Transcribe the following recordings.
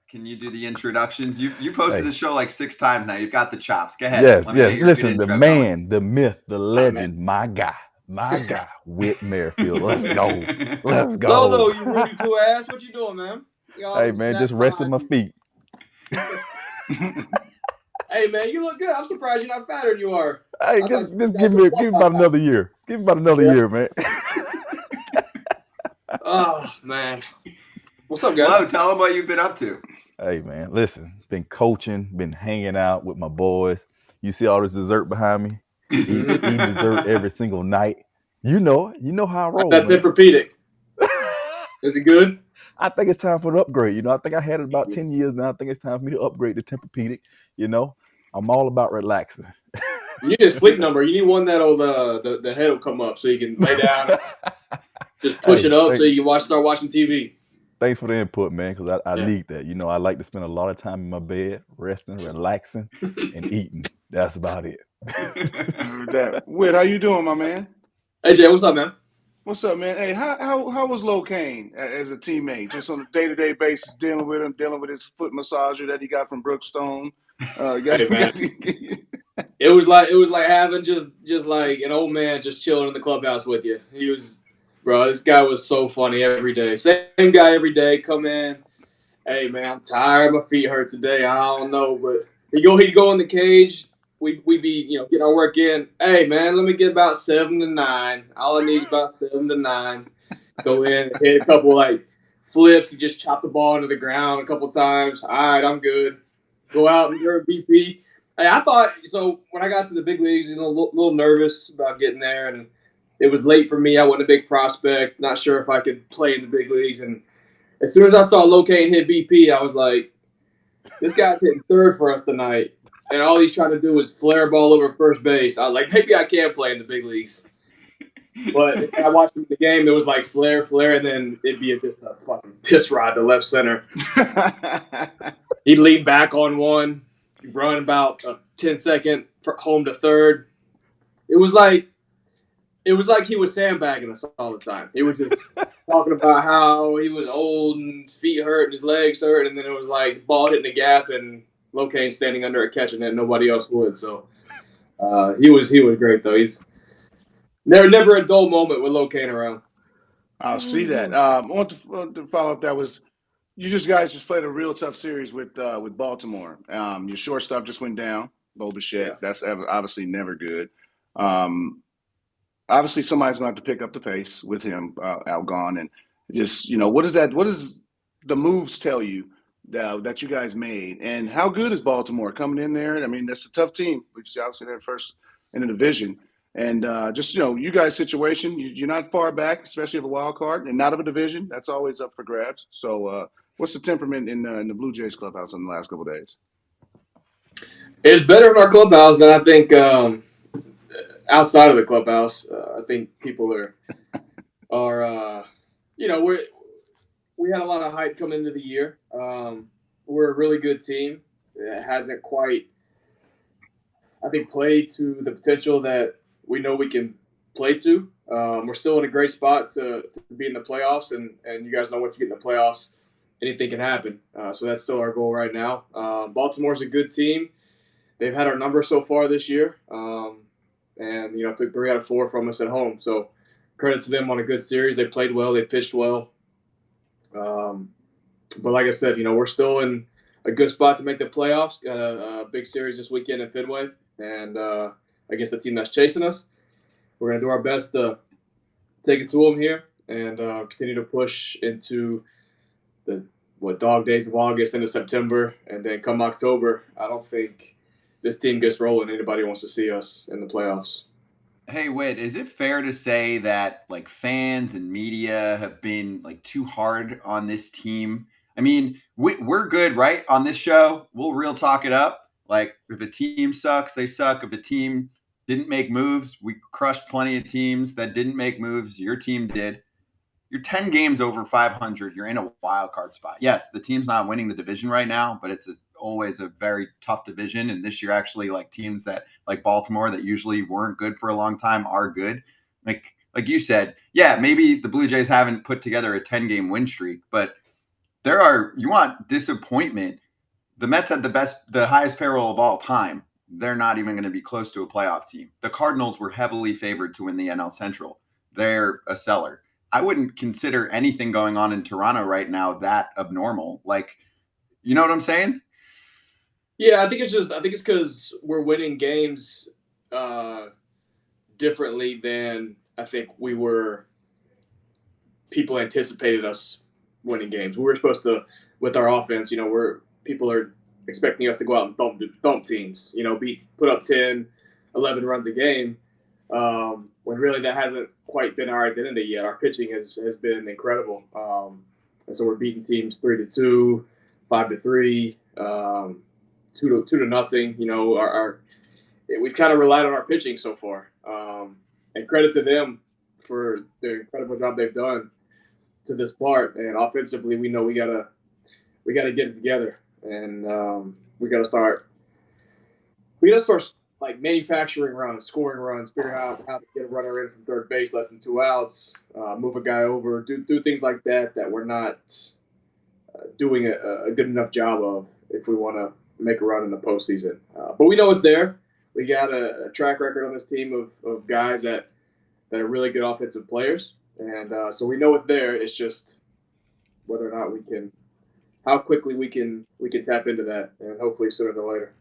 can you do the introductions? You posted Hey, the show like 6 times now. You've got the chops. Go ahead. yes, Let me yes. get your good Listen, the intro going. man, the myth, the Ah, man. legend, my guy, Whit Merrifield. Let's go. Let's Lolo, go. you Rudy Poo ass. What you doing, man? You Hey all man, just snapping resting behind my you. feet. Hey, man, you look good. I'm surprised you're not fatter than you are. Hey, I thought you just got some give me walkout about power. another year. Give me about another Yeah. year, man. Oh, man. What's up, guys? Flo, tell them what you've been up to. Hey man, listen, been coaching, been hanging out with my boys. You see all this dessert behind me? Eating dessert every single night. You know it. You know how I roll, That's man. Tempur-Pedic. Is it good? I think it's time for an upgrade. I think I had it about 10 years now. I think it's time for me to upgrade to Tempur-Pedic. You know, I'm all about relaxing. You need a sleep number. You need one that'll the head will come up so you can lay down and just push it Hey, up so you can start watching TV. thanks for the input, man, because I Yeah. need that. I like to spend a lot of time in my bed, resting, relaxing, and eating. That's about it. Heard that. Whit, how you doing, my man? Hey, Jay, what's up, man? What's up, man? Hey, how was Locaine as a teammate? Just on a day-to-day basis, dealing with him, dealing with his foot massager that he got from Brookstone. Hey, man. It was like having just like an old man just chilling in the clubhouse with you. Bro, this guy was so funny every day. Same guy every day. Come in. Hey, man, I'm tired. My feet hurt today. I don't know, but he'd go in the cage. We'd be getting our work in. Hey, man, let me get about 7 to 9. All I need is about 7 to 9. Go in, hit a couple like flips. He just chopped the ball into the ground a couple times. All right, I'm good. Go out and you're a BP. Hey, I thought so when I got to the big leagues, a little nervous about getting there, and it was late for me. I wasn't a big prospect, not sure if I could play in the big leagues. And as soon as I saw Locaine hit BP, I was like, this guy's hitting third for us tonight, and all he's trying to do is flare a ball over first base. I was like, maybe I can play in the big leagues. But I watched him in the game. It was like flare, and then it'd be just a fucking piss rod to left center. He'd lean back on one, run about a 10-second home to third. It was like he was sandbagging us all the time. He was just talking about how he was old and feet hurt and his legs hurt, and then it was like ball hitting the gap and Locaine standing under it catching it. Nobody else would. So he was great though. He's never a dull moment with Locaine around. I'll see that. I want to follow up. You guys just played a real tough series with Baltimore. Your shortstop just went down, Bo Bichette. Yeah. That's obviously never good. Obviously, somebody's going to have to pick up the pace with him outgone. And just what is that? What does the moves tell you that you guys made? And how good is Baltimore coming in there? I mean, that's a tough team. Obviously they're first in the division. And you guys' situation, you're not far back, especially of a wild card, and not of a division. That's always up for grabs. So, what's the temperament in the Blue Jays clubhouse in the last couple of days? It's better in our clubhouse than I think outside of the clubhouse. I think people are we had a lot of hype coming into the year. We're a really good team. It hasn't quite, I think, played to the potential that we know we can play to. We're still in a great spot to be in the playoffs, and you guys know once you get in the playoffs, anything can happen. So that's still our goal right now. Baltimore's a good team. They've had our number so far this year, and took 3 out of 4 from us at home. So credit to them on a good series. They played well. They pitched well. But like I said, we're still in a good spot to make the playoffs. Got a big series this weekend in Fenway, and against the team that's chasing us. We're going to do our best to take it to them here and continue to push into the dog days of August into September. And then come October, I don't think this team gets rolling. Anybody wants to see us in the playoffs. Hey, Whit, is it fair to say that like fans and media have been like too hard on this team? I mean, we're good, right? On this show, we'll real talk it up. Like if a team sucks, they suck. If a team didn't make moves, we crushed plenty of teams that didn't make moves. Your team did. You're 10 games over 500. You're in a wild card spot. Yes, the team's not winning the division right now, but it's always a very tough division. And this year, actually, like teams that like Baltimore that usually weren't good for a long time are good. Like you said, yeah, maybe the Blue Jays haven't put together a 10-game win streak, but you want disappointment. The Mets had the highest payroll of all time. They're not even going to be close to a playoff team. The Cardinals were heavily favored to win the NL Central. They're a seller. I wouldn't consider anything going on in Toronto right now that abnormal. Like, you know what I'm saying? Yeah, I think it's because we're winning games differently than I think people anticipated us winning games. We were supposed to, with our offense, people are expecting us to go out and thump teams, put up 10, 11 runs a game, when really that hasn't quite been our identity yet. Our pitching has been incredible. And so we're beating teams 3-2, 5-3, 2-0. We've kind of relied on our pitching so far. And credit to them for the incredible job they've done to this part. And offensively, we know we gotta get it together, and we gotta start like manufacturing runs, scoring runs, figure out how to get a runner in from third base, less than 2 outs, move a guy over, do things like that we're not doing a good enough job of if we want to make a run in the postseason. But we know it's there. We got a track record on this team of guys that are really good offensive players, and so we know it's there. It's just whether or not how quickly we can tap into that, and hopefully sooner than later.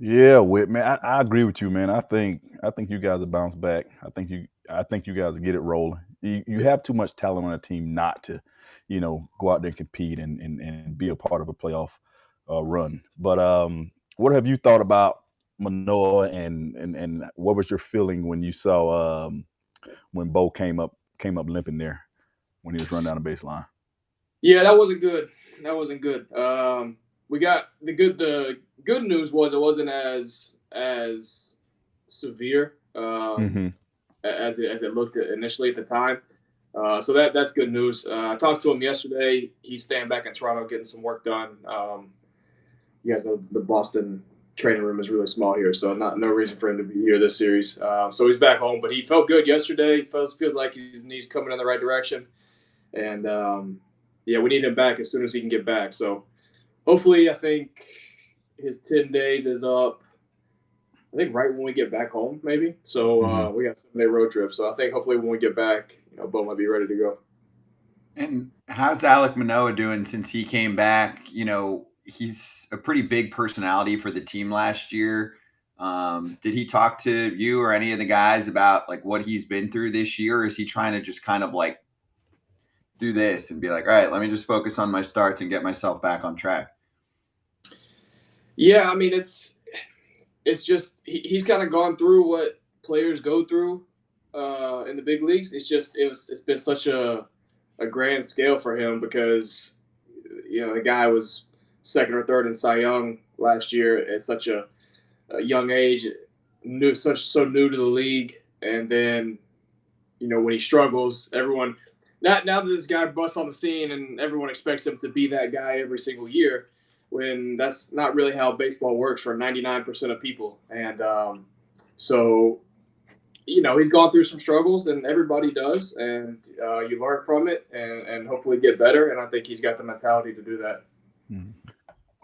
Yeah, Whit, man, I agree with you, man. I think you guys will bounce back. I think you guys will get it rolling. You have too much talent on a team not to, go out there and compete and be a part of a playoff run. But what have you thought about Manoah and what was your feeling when you saw when Bo came up limping there when he was running down the baseline? Yeah, that wasn't good. That wasn't good. We got the good news was it wasn't as severe as it looked initially at the time. So that's good news. I talked to him yesterday. He's staying back in Toronto getting some work done. You guys know the Boston training room is really small here, so no reason for him to be here this series. So he's back home, but he felt good yesterday. Feels like he's coming in the right direction, and yeah, we need him back as soon as he can get back. So hopefully, I think his 10 days is up. I think right when we get back home, maybe. So we got a 7-day road trip. So I think hopefully when we get back, Bo might be ready to go. And how's Alek Manoah doing since he came back? He's a pretty big personality for the team last year. Did he talk to you or any of the guys about like what he's been through this year? Or is he trying to just kind of like do this and be like, all right, let me just focus on my starts and get myself back on track? Yeah, I mean it's just he's kind of gone through what players go through in the big leagues. It's been such a grand scale for him because the guy was second or third in Cy Young last year at such a young age, so new to the league, and then when he struggles, everyone now that this guy busts on the scene and everyone expects him to be that guy every single year, when that's not really how baseball works for 99% of people. And so he's gone through some struggles, and everybody does, and you learn from it and hopefully get better. And I think he's got the mentality to do that.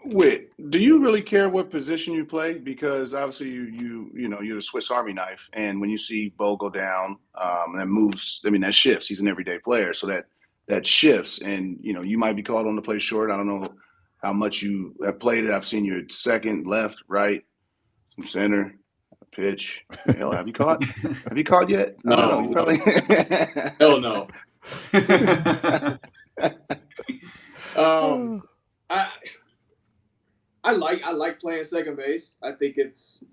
Whit, do you really care what position you play? Because obviously you're the Swiss Army knife, and when you see Bo go down, that moves. I mean, that shifts. He's an everyday player, so that shifts, and you might be called on to play short. I don't know how much you have played it. I've seen you at second, left, right, some center, pitch. Hell, have you caught? Have you caught yet? No, I don't know. You probably. Hell no. I like playing second base. I think it's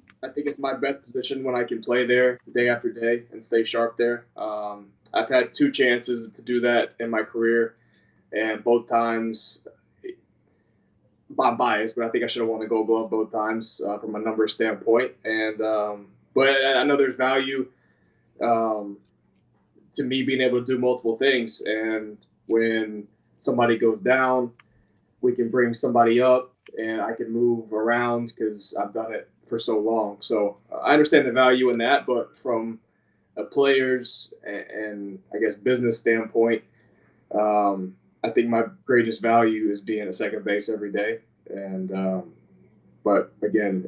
my best position when I can play there day after day and stay sharp there. I've had 2 chances to do that in my career, and both times, I'm biased, but I think I should have won the Gold Glove both times from a number standpoint. And but I know there's value to me being able to do multiple things. And when somebody goes down, we can bring somebody up, and I can move around because I've done it for so long. So I understand the value in that, but from a player's and I guess business standpoint, I think my greatest value is being a second base every day. And but again,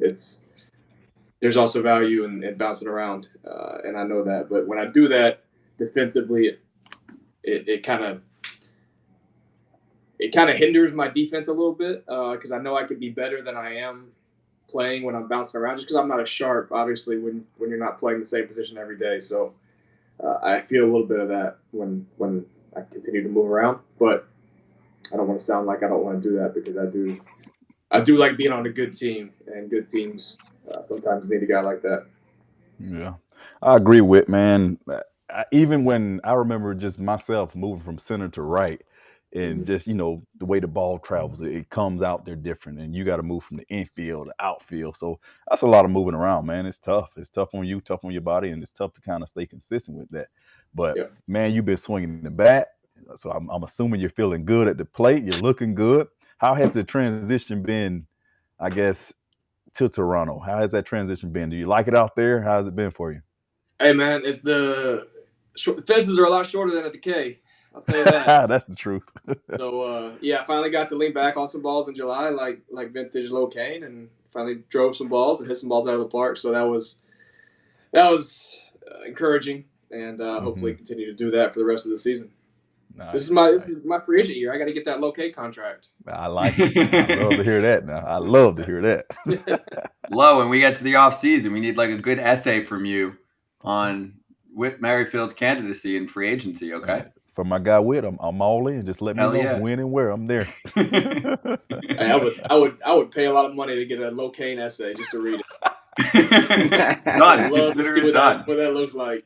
there's also value in bouncing around, and I know that. But when I do that defensively, it kind of hinders my defense a little bit because I know I could be better than I am playing when I'm bouncing around, just because I'm not as sharp, obviously, when you're not playing the same position every day. So I feel a little bit of that when I continue to move around, but I don't want to sound like I don't want to do that, because I do like being on a good team, and good teams sometimes need a guy like that. Yeah, I agree with, man. Even when I remember just myself moving from center to right, and just the way the ball travels, it comes out there different, and you got to move from the infield to outfield. So that's a lot of moving around, man. It's tough. It's tough on you, tough on your body, and it's tough to kind of stay consistent with that. But Yeah. man, you've been swinging the bat, so I'm assuming you're feeling good at the plate. You're looking good. How has the transition been, I guess, to Toronto? How has that transition been? Do you like it out there? How has it been for you? Hey, man, the fences are a lot shorter than at the K. I'll tell you that. That's the truth. So I finally got to lean back on some balls in July, like vintage Low Kane, and finally drove some balls and hit some balls out of the park. So that was encouraging, and hopefully continue to do that for the rest of the season. Nice. This is my free agent year. I got to get that Low Kane contract. I like it. I love to hear that. Now I love to hear that. Low, when we get to the off season, we need like a good essay from you on Whit Merrifield's candidacy and free agency. Okay. For my guy Whit, I'm all in. Just let me know when and where. I'm there. Hey, I would pay a lot of money to get a Low Kane essay just to read it. Done. Consider it done. What that looks like.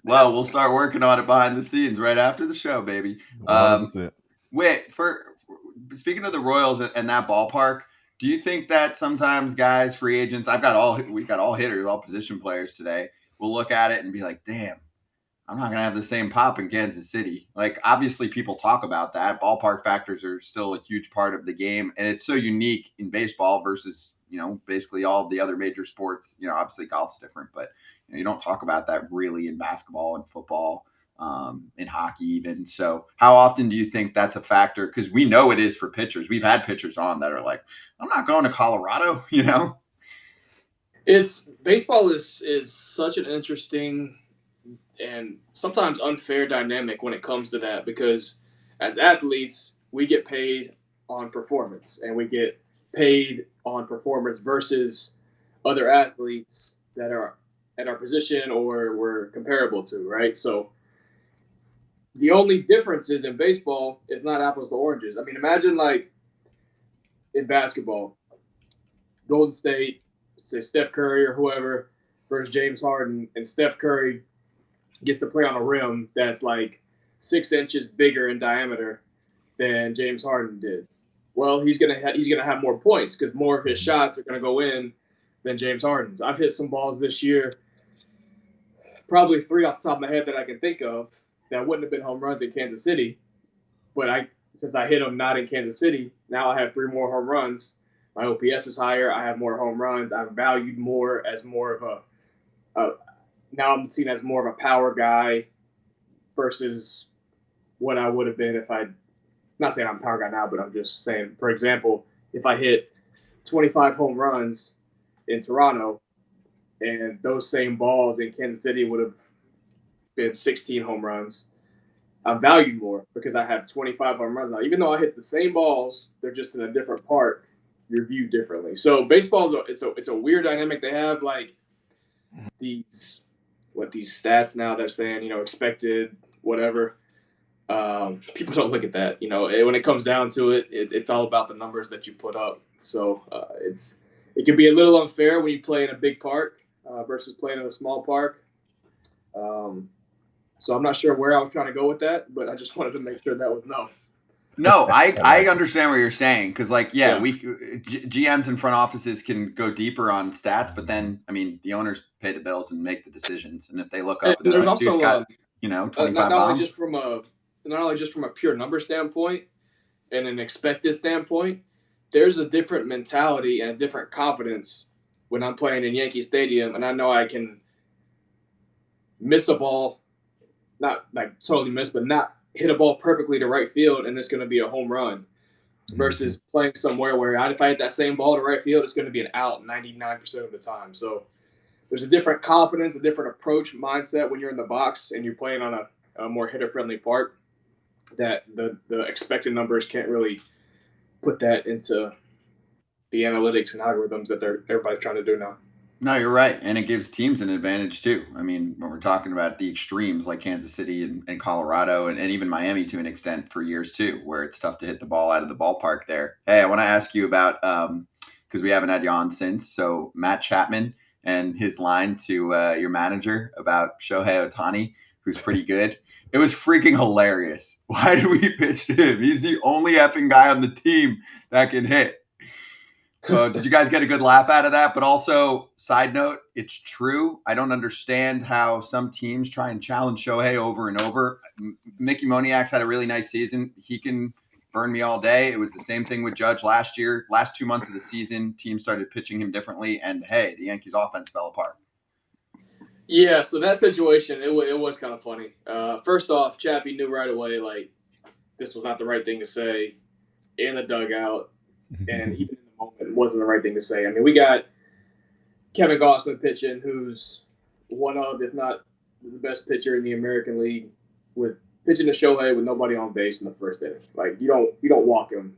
Well, we'll start working on it behind the scenes right after the show, baby. 100%. Whit, for speaking of the Royals and that ballpark, do you think that sometimes guys, free agents, we got all hitters, all position players today, will look at it and be like, damn, I'm not going to have the same pop in Kansas City. Like, obviously people talk about that. Ballpark factors are still a huge part of the game, and it's so unique in baseball versus, basically all the other major sports. Obviously golf's different, but you don't talk about that really in basketball and football, in hockey even. So how often do you think that's a factor? Because we know it is for pitchers. We've had pitchers on that are like, I'm not going to Colorado, It's baseball is such an interesting and sometimes unfair dynamic when it comes to that, because as athletes, we get paid on performance, and we get paid on performance versus other athletes that are at our position or we're comparable to, right? So the only difference is in baseball, it's not apples to oranges. I mean, imagine like in basketball, Golden State, say Steph Curry or whoever, versus James Harden, and Steph Curry gets to play on a rim that's like 6 inches bigger in diameter than James Harden did. Well, he's gonna have more points because more of his shots are gonna go in than James Harden's. I've hit some balls this year, probably 3 off the top of my head that I can think of, that wouldn't have been home runs in Kansas City, but since I hit them not in Kansas City, now I have 3 more home runs. My OPS is higher. I have more home runs. I'm valued more as more of a now I'm seen as more of a power guy versus what I would have been if I, not saying I'm a power guy now, but I'm just saying, for example, if I hit 25 home runs in Toronto and those same balls in Kansas City would have been 16 home runs, I'm valued more because I have 25 home runs now. Even though I hit the same balls, they're just in a different park. You're viewed differently. So baseball is it's a weird dynamic. They have like these stats now they're saying, expected whatever. People don't look at that. When it comes down to it, it's all about the numbers that you put up. So it can be a little unfair when you play in a big park versus playing in a small park. So I'm not sure where I was trying to go with that, but I just wanted to make sure that was no. No, I understand what you're saying because, GMs and front offices can go deeper on stats, but then the owners pay the bills and make the decisions. And if they look up, and there's also got, 25 not bombs. Not only just from a pure number standpoint and an expected standpoint, there's a different mentality and a different confidence when I'm playing in Yankee Stadium, and I know I can miss a ball, not like totally miss, but not hit a ball perfectly to right field and it's going to be a home run versus playing somewhere where if I hit that same ball to right field, it's going to be an out 99% of the time. So there's a different confidence, a different approach mindset when you're in the box and you're playing on a more hitter-friendly park that the expected numbers can't really put that into the analytics and algorithms that everybody's trying to do now. No, you're right. And it gives teams an advantage too. I mean, when we're talking about the extremes like Kansas City and Colorado and even Miami to an extent for years too, where it's tough to hit the ball out of the ballpark there. Hey, I want to ask you about, because we haven't had you on since, so Matt Chapman and his line to your manager about Shohei Ohtani, who's pretty good. It was freaking hilarious. Why did we pitch to him? He's the only effing guy on the team that can hit. Did you guys get a good laugh out of that? But also, side note, it's true. I don't understand how some teams try and challenge Shohei over and over. Mickey Moniak's had a really nice season. He can burn me all day. It was the same thing with Judge last year. Last 2 months of the season, teams started pitching him differently. And, hey, the Yankees' offense fell apart. Yeah, so that situation, it was kind of funny. First off, Chappie knew right away, like, this was not the right thing to say in the dugout. And even in the moment, it wasn't the right thing to say. I mean, we got Kevin Gausman pitching, who's one of, if not the best pitcher in the American League, with pitching to Shohei with nobody on base in the first inning. Like, you don't walk him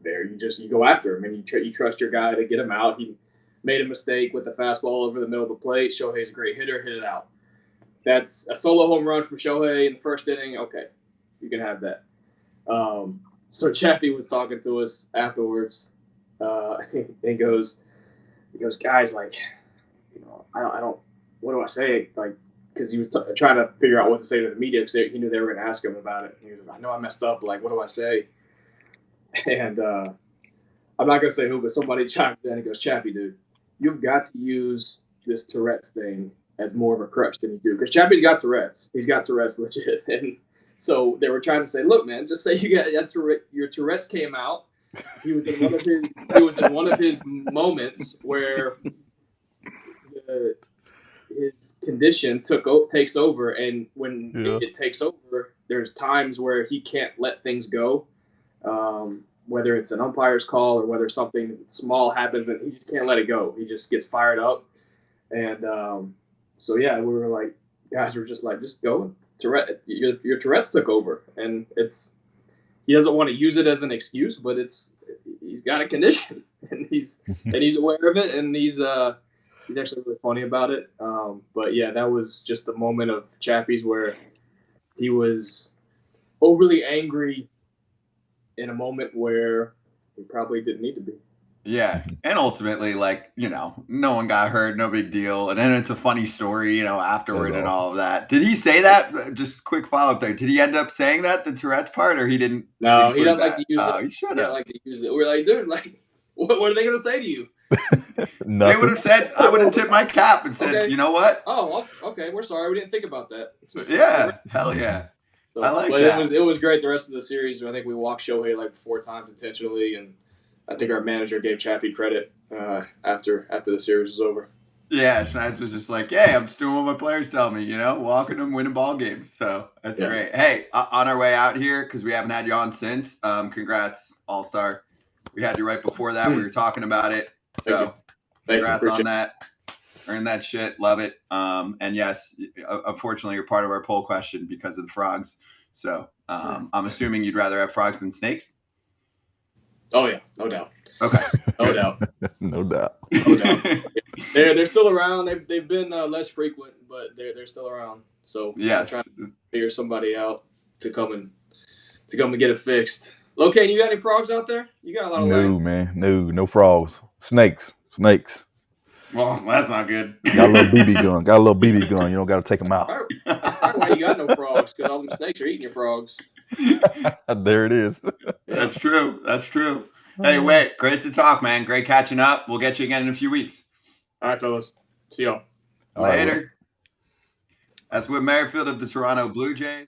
there. You go after him, and you trust your guy to get him out. He made a mistake with the fastball over the middle of the plate. Shohei's a great hitter, hit it out. That's a solo home run from Shohei in the first inning. Okay, you can have that. So Chappie was talking to us afterwards, and he goes, guys, like, I don't, what do I say? Like, because he was trying to figure out what to say to the media because he knew they were going to ask him about it. And he was like, I know I messed up. Like, what do I say? And I'm not going to say who, but somebody chimed in and goes, Chappie, dude, you've got to use this Tourette's thing as more of a crutch than you do. Because Chappie's got Tourette's. He's got Tourette's legit. And so they were trying to say, look, man, just say your Tourette's came out. He was in one of his moments where his condition takes over, and when it takes over, there's times where he can't let things go, whether it's an umpire's call or whether something small happens, and he just can't let it go. He just gets fired up, and so yeah, we were like, guys were just like, just go. Your Tourette's took over, and he doesn't want to use it as an excuse, but he's got a condition, and he's aware of it, and he's actually really funny about it. But yeah, that was just a moment of Chappie's where he was overly angry in a moment where he probably didn't need to be. Yeah, and ultimately, like, no one got hurt, no big deal. And then it's a funny story, afterward and all of that. Did he say that? Just quick follow-up there. Did he end up saying that, the Tourette's part, or he didn't? No, he doesn't like to use it. He should have. He doesn't like to use it. We're like, dude, like, what are they going to say to you? They would have said, I would have tipped my cap and said, okay. You know what? Oh, okay, we're sorry. We didn't think about that. Yeah, hell yeah. So, I like but that. It was great the rest of the series. I think we walked Shohei like 4 times intentionally, and I think our manager gave Chappie credit after the series was over. Yeah, Schneider was just like, hey, I'm just doing what my players tell me, walking them, winning ball games. So that's great. Hey, on our way out here, because we haven't had you on since, congrats, All-Star. We had you right before that. We were talking about it. So congrats on that. Earn that shit. Love it. And yes, unfortunately, you're part of our poll question because of the frogs. So I'm assuming you'd rather have frogs than snakes? Oh, yeah. No doubt. Okay. No doubt. No doubt. No doubt. They're still around. They've been less frequent, but they're still around. So yes. I'm trying to figure somebody out to come and get it fixed. Locaine, you got any frogs out there? You got a lot of land. Man. No frogs. Snakes. Well, that's not good. Got a little BB gun. You don't got to take them out. Why you got no frogs? Because all them snakes are eating your frogs. There it is. That's true. Hey, Whit, great to talk, man. Great catching up. We'll get you again in a few weeks. All right, fellas. See y'all. Later. That's Whit Merrifield of the Toronto Blue Jays.